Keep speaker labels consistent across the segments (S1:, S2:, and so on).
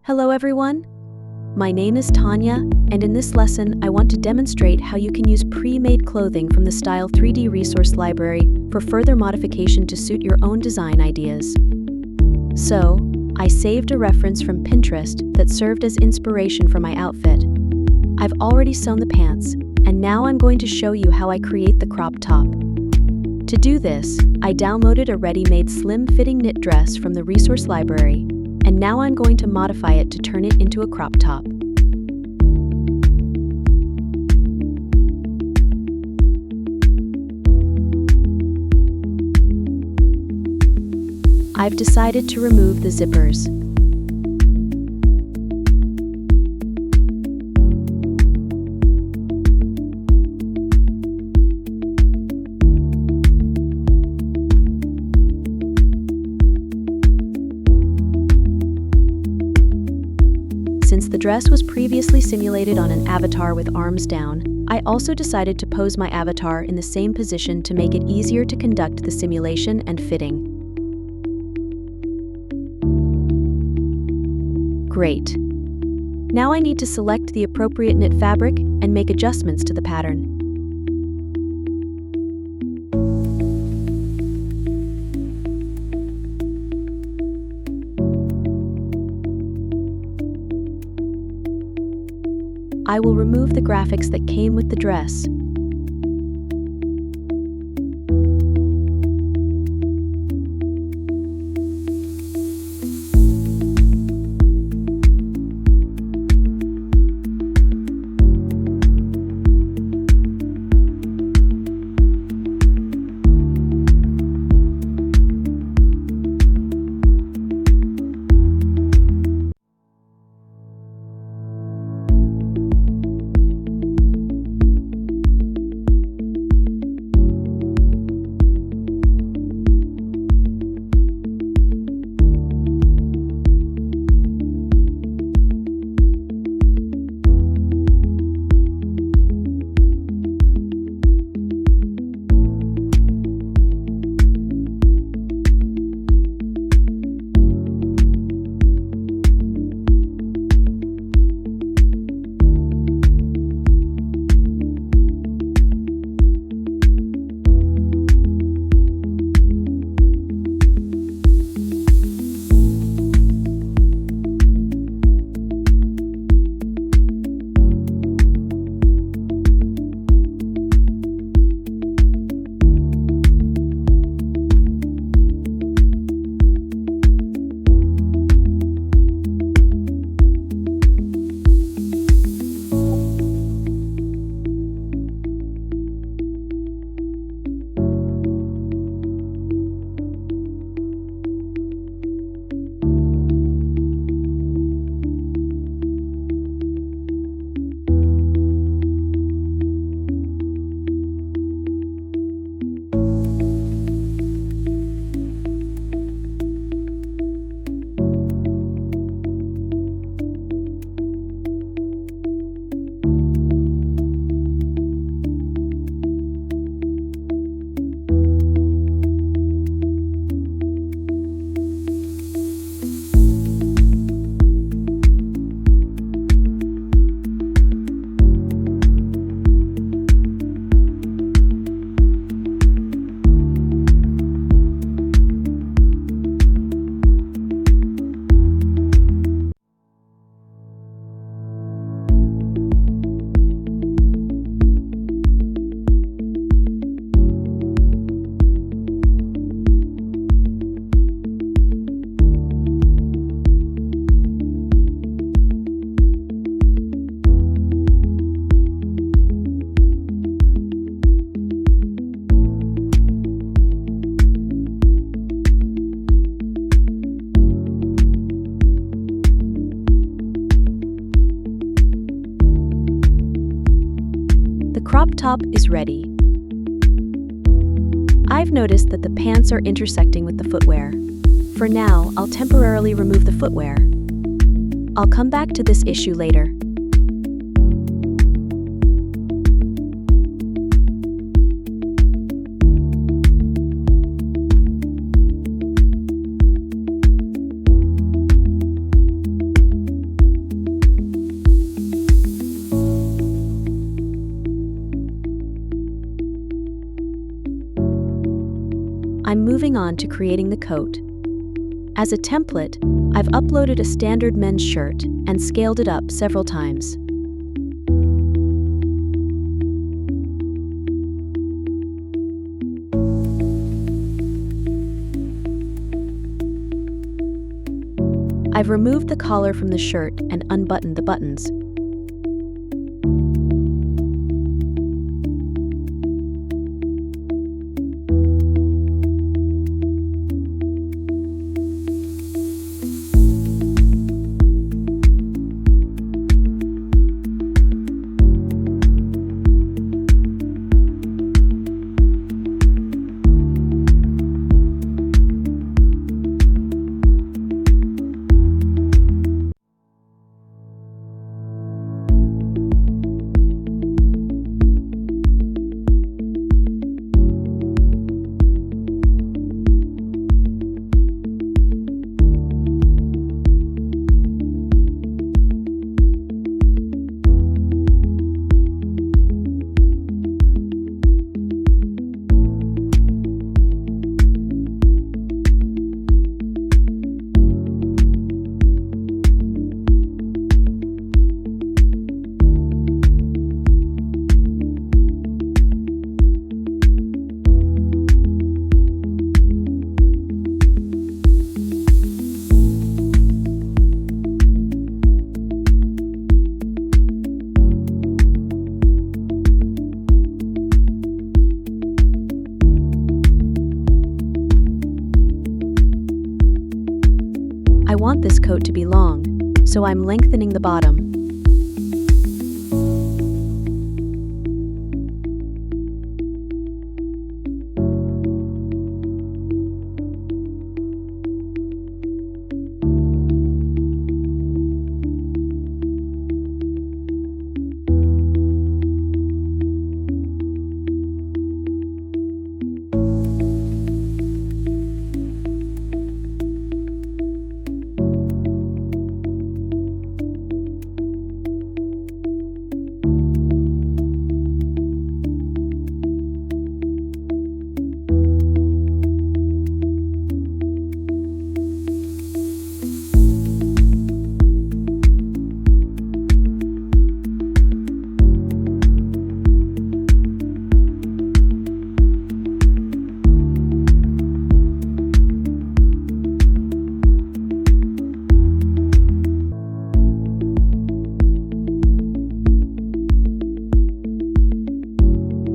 S1: Hello everyone, my name is Tanya, and in this lesson I want to demonstrate how you can use pre-made clothing from the Style3D resource library for further modification to suit your own design ideas. So, I saved a reference from Pinterest that served as inspiration for my outfit. I've already sewn the pants, and now I'm going to show you how I create the crop top. To do this, I downloaded a ready-made slim-fitting knit dress from the resource library, and now I'm going to modify it to turn it into a crop top. I've decided to remove the zippers. Since the dress was previously simulated on an avatar with arms down, I also decided to pose my avatar in the same position to make it easier to conduct the simulation and fitting. Great. Now I need to select the appropriate knit fabric and make adjustments to the pattern. I will remove the graphics that came with the dress. The crop top is ready. I've noticed that the pants are intersecting with the footwear. For now, I'll temporarily remove the footwear. I'll come back to this issue later. moving on to creating the coat. As a template, I've uploaded a standard men's shirt and scaled it up several times. I've removed the collar from the shirt and unbuttoned the buttons. I want this coat to be long, so I'm lengthening the bottom.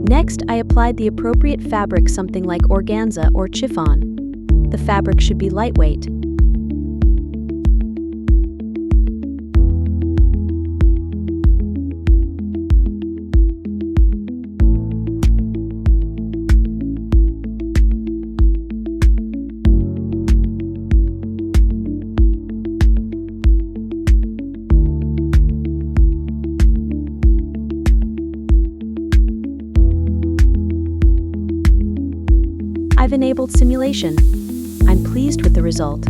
S1: Next, I applied the appropriate fabric, something like organza or chiffon. The fabric should be lightweight. I've enabled simulation. I'm pleased with the result.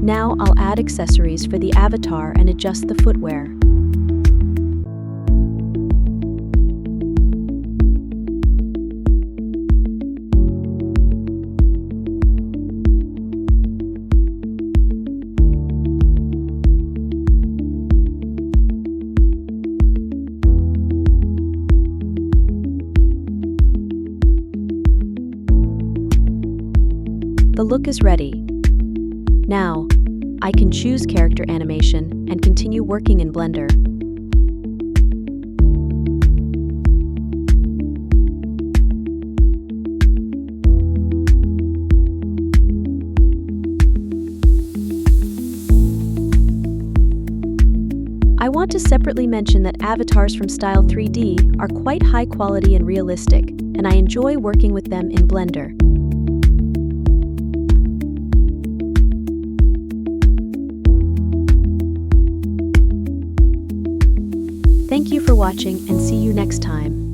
S1: Now I'll add accessories for the avatar and adjust the footwear. The look is ready. Now, I can choose character animation and continue working in Blender. I want to separately mention that avatars from Style3D are quite high quality and realistic, and I enjoy working with them in Blender. Thank you for watching and see you next time.